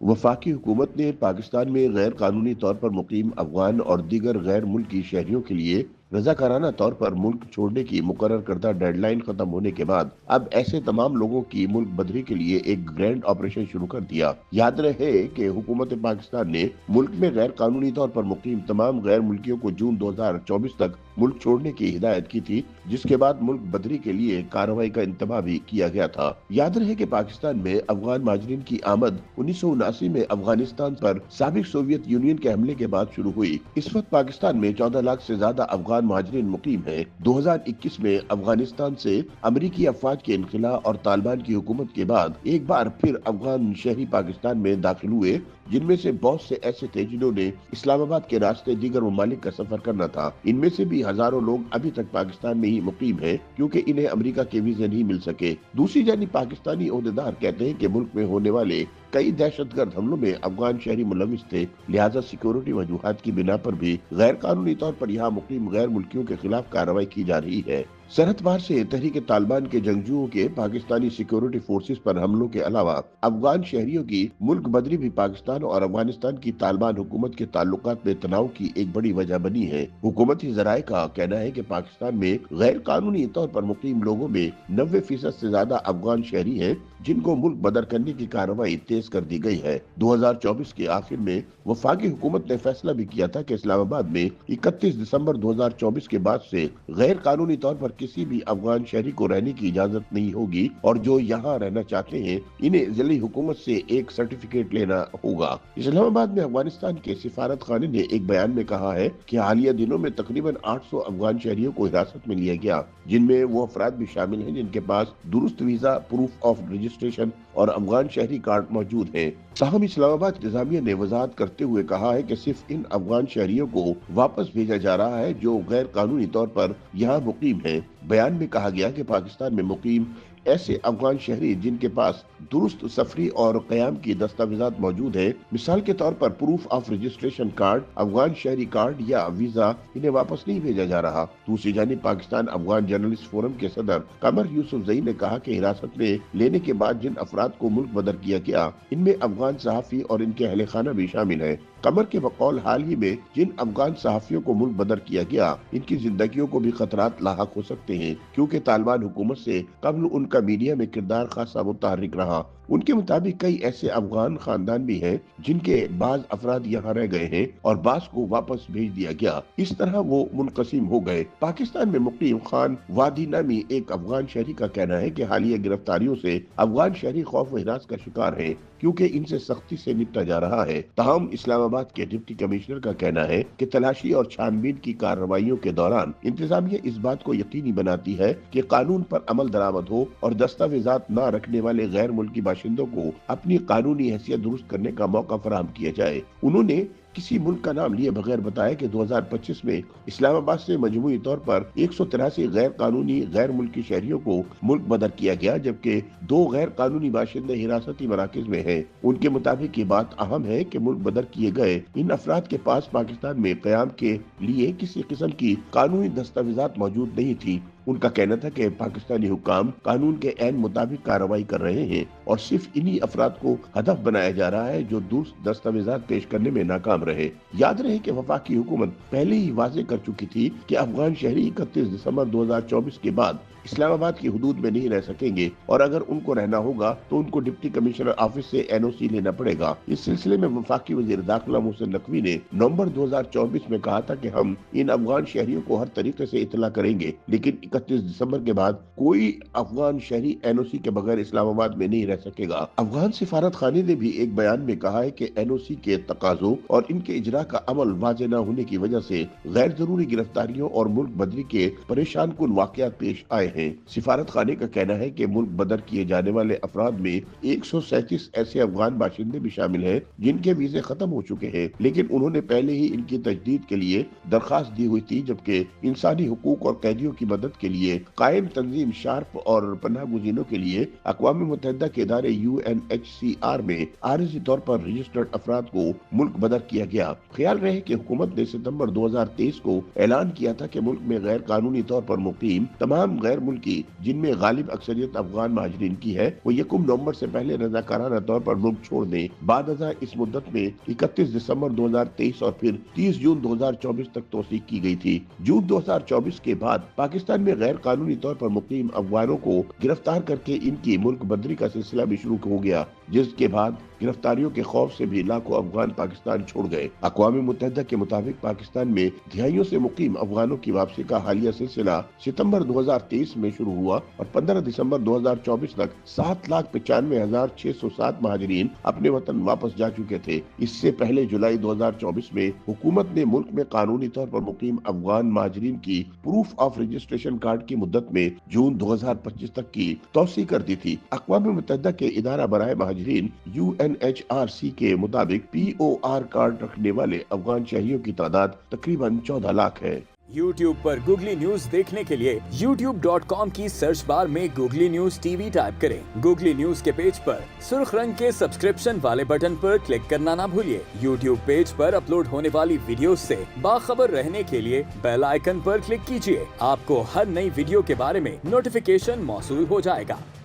वफाकी हुकूमत ने पाकिस्तान में गैर कानूनी तौर पर मुकीम अफगान और दीगर गैर मुल्की शहरियों के लिए रजाकाराना तौर पर मुल्क छोड़ने की मुकर्रर करदा डेडलाइन खत्म होने के बाद अब ऐसे तमाम लोगों की मुल्क बदरी के लिए एक ग्रैंड ऑपरेशन शुरू कर दिया। याद रहे कि हुकूमत पाकिस्तान ने मुल्क में गैर कानूनी तौर पर मुकीम तमाम गैर मुल्कियों को जून 2024 तक मुल्क छोड़ने की हिदायत की थी, जिसके बाद मुल्क बदरी के लिए कार्रवाई का इंतबाह भी किया गया था। याद रहे कि पाकिस्तान में अफगान माजरीन की आमद 1979 में अफगानिस्तान पर साबिक सोवियत यूनियन के हमले के बाद शुरू हुई। इस वक्त पाकिस्तान में 14 लाख से ज्यादा अफगान महाजरीन मुकीम है। 2021 में अफगानिस्तान से अमरीकी अफवाज के इनखिला और तालिबान की हुकूमत के बाद एक बार फिर अफगान शहरी पाकिस्तान में दाखिल हुए, जिनमें से बहुत से ऐसे थे जिन्होंने इस्लामाबाद के रास्ते दीगर ममालिक का सफर करना था। इनमें से भी हजारों लोग अभी तक पाकिस्तान में ही मुकीम हैं, क्योंकि इन्हें अमेरिका के वीजे नहीं मिल सके। दूसरी जानिब पाकिस्तानी ओहदेदार कहते हैं कि मुल्क में होने वाले कई दहशतगर्द हमलों में अफगान शहरी मुलविस थे, लिहाजा सिक्योरिटी वजूहात की बिना पर भी गैर कानूनी तौर पर यहाँ मुकीम गैर मुल्कियों के खिलाफ कार्रवाई की जा रही है। सरहद पार से तहरीक तालिबान के जंगजुओं के पाकिस्तानी सिक्योरिटी फोर्सेस पर हमलों के अलावा अफगान शहरियों की मुल्क बदरी भी पाकिस्तान और अफगानिस्तान की तालिबान हुकूमत के ताल्लुकात में तनाव की एक बड़ी वजह बनी है। हुकूमती जराये का कहना है कि पाकिस्तान में गैर कानूनी तौर पर मुकीम लोगों में 90% से ज्यादा अफगान शहरी हैं, जिनको मुल्क बदर करने की कार्रवाई तेज कर दी गई है। 2024 के आखिर में वफाकी हुकूमत ने फैसला भी किया था कि इस्लामाबाद में 31 दिसंबर 2024 के बाद से गैर कानूनी तौर पर किसी भी अफगान शहरी को रहने की इजाजत नहीं होगी, और जो यहाँ रहना चाहते हैं इन्हें जिली हुकूमत से एक सर्टिफिकेट लेना होगा। इस्लामाबाद में अफगानिस्तान के सिफारत खाने ने एक बयान में कहा है कि हालिया दिनों में तकरीबन 800 अफगान शहरियों को हिरासत में लिया गया, जिनमें वो अफराद भी शामिल हैं जिनके पास दुरुस्त वीजा, प्रूफ ऑफ रजिस्ट्रेशन और अफगान शहरी कार्ड मौजूद है। ताहम इस्लामाबाद इंतजामिया ने वजाहत करते हुए कहा है कि सिर्फ इन अफगान शहरियों को वापस भेजा जा रहा है जो गैर कानूनी तौर पर यहाँ मुकीम है। बयान में कहा गया कि पाकिस्तान में मुकीम ऐसे अफगान शहरी जिनके पास दुरुस्त सफरी और कयाम की दस्तावेजात मौजूद है, मिसाल के तौर पर proof of registration card, Afghan शहरी कार्ड या वीजा, इन्हें वापस नहीं भेजा जा रहा। दूसरी जानिब पाकिस्तान अफगान जर्नलिस्ट फोरम के सदर कमर यूसुफजई ने कहा कि हिरासत में लेने के बाद जिन अफराद को मुल्क बदर किया गया, इनमें अफगान सहाफी और इनके अहले खाना भी शामिल है। कमर के बकौल हाल ही में जिन अफगान सहाफियों को मुल्क बदर किया गया, इनकी जिंदगियों को भी खतरात लाहक हो सकते हैं, क्योंकि तालिबान हुकूमत से कबल उनका मीडिया में किरदार खासा मुतहर्रिक रहा। उनके मुताबिक कई ऐसे अफगान खानदान भी हैं जिनके बाज अफराद यहाँ रह गए हैं और बाज को वापस भेज दिया गया। इस तरह वो मुनकसिम हो गए। पाकिस्तान में मुकीम खान वादी नामी एक अफगान शहरी का कहना है कि हालिया गिरफ्तारियों से अफगान शहरी खौफ व हिरास का शिकार है, क्योंकि इनसे सख्ती से निपटा जा रहा है। ताहम इस्लामाबाद के डिप्टी कमिश्नर का कहना है कि तलाशी और छानबीन की कार्रवाइयों के दौरान इंतजामिया इस बात को यकीनी बनाती है कि कानून पर अमल दरामद हो और दस्तावेजात न रखने वाले गैर मुल्की बाशिंदों को अपनी कानूनी हैसियत दुरुस्त करने का मौका फराहम किया जाए। उन्होंने किसी मुल्क का नाम लिए बगैर बताया कि 2025 में इस्लामाबाद से मजमूई तौर पर 183 गैर कानूनी गैर मुल्की शहरियों को मुल्क बदर किया गया, जबकि 2 गैर कानूनी बाशिंदे हिरासती मराकज में हैं। उनके मुताबिक ये बात अहम है कि मुल्क बदर किए गए इन अफराद के पास पाकिस्तान में कयाम के लिए किसी किस्म की कानूनी दस्तावेजात मौजूद नहीं थी। उनका कहना था कि पाकिस्तानी हुकाम कानून के ऐन मुताबिक कार्रवाई कर रहे हैं और सिर्फ इन्हीं अफराद को हदफ बनाया जा रहा है जो दुरुस्त दस्तावेजात पेश करने में नाकाम रहे। याद रहे कि वफाकी हुकूमत पहले ही वाजे कर चुकी थी कि अफगान शहरी 31 दिसंबर 2024 के बाद इस्लामाबाद की हुदूद में नहीं रह सकेंगे, और अगर उनको रहना होगा तो उनको डिप्टी कमिश्नर ऑफिस से NOC लेना पड़ेगा। इस सिलसिले में वफाकी वजीर दाखिला मोहसिन नकवी ने नवंबर 2024 में कहा था कि हम इन अफगान शहरियों को हर तरीके से इतला करेंगे, लेकिन 31 दिसंबर के बाद कोई अफगान शहरी NOC के बगैर इस्लामाबाद में नहीं रह सकेगा। अफगान सिफारत खाने ने भी एक बयान में कहा है कि NOC के तकाजों और इनके इजरा का अमल वाजे न होने की वजह से गैर जरूरी गिरफ्तारियों और मुल्क बदरी के परेशान कुन वाकयात पेश आए हैं। सिफारत खाने का कहना है कि मुल्क बदर किए जाने वाले अफराद में 137 ऐसे अफगान बाशिंदे भी शामिल हैं जिनके वीजे खत्म हो चुके हैं, लेकिन उन्होंने पहले ही इनकी तजदीद के लिए दरखास्त दी हुई थी, जबकि इंसानी हुकूक और कैदियों की मदद के लिए कायम तंजीम शार्प और पनाह गुजीनों के लिए अक़वाम मुत्तहिदा के इदारे UNHCR में आरजी तौर पर रजिस्टर्ड अफराद को मुल्क बदर किया गया। ख्याल रहे कि हुकूमत ने सितंबर 2023 को ऐलान किया था कि मुल्क में गैर कानूनी तौर पर मुकीम तमाम गैर गैर मुल्की जिनमें गालिब अक्सरियत अफगान महाजरीन की है वो 1 नवंबर से पहले रजाकाराना तौर पर मुल्क छोड़ दें। बाद इस मुद्दत में 31 दिसंबर 2023 और फिर 30 जून 2024 तक तौसीक की गई थी। जून 2024 के बाद पाकिस्तान में गैर कानूनी तौर पर मुकीम अफगानों को गिरफ्तार करके इनकी मुल्क बदरी का सिलसिला भी शुरू हो गया, जिसके बाद गिरफ्तारियों के खौफ से भी लाखों अफगान पाकिस्तान छोड़ गए। अक़वाम मुत्तहिदा के मुताबिक पाकिस्तान में दिहाइयों से मुकीम अफगानों की वापसी का हालिया सिलसिला सितंबर 2023 में शुरू हुआ और 15 दिसंबर 2024 तक 7,95,607 महाजरीन अपने वतन वापस जा चुके थे। इससे पहले जुलाई 2024 में हुकूमत ने मुल्क में कानूनी तौर पर मुकीम अफगान महाजरीन की प्रूफ ऑफ रजिस्ट्रेशन कार्ड की मुद्दत में जून 2025 तक की तौसी कर दी थी। अक़वाम मुत्तहिदा के इदारा बराए महाजरीन UNHRC के मुताबिक POR कार्ड रखने वाले अफगान शहरियों की तादाद तकरीबन 14 लाख है। YouTube पर गूगली न्यूज देखने के लिए youtube.com की सर्च बार में गूगली न्यूज टीवी टाइप करें। गूगली न्यूज के पेज पर सुर्ख रंग के सब्सक्रिप्शन वाले बटन पर क्लिक करना ना भूलिए। YouTube पेज पर अपलोड होने वाली वीडियोस से बाखबर रहने के लिए बेल आइकन पर क्लिक कीजिए। आपको हर नई वीडियो के बारे में नोटिफिकेशन मौसूल हो जाएगा।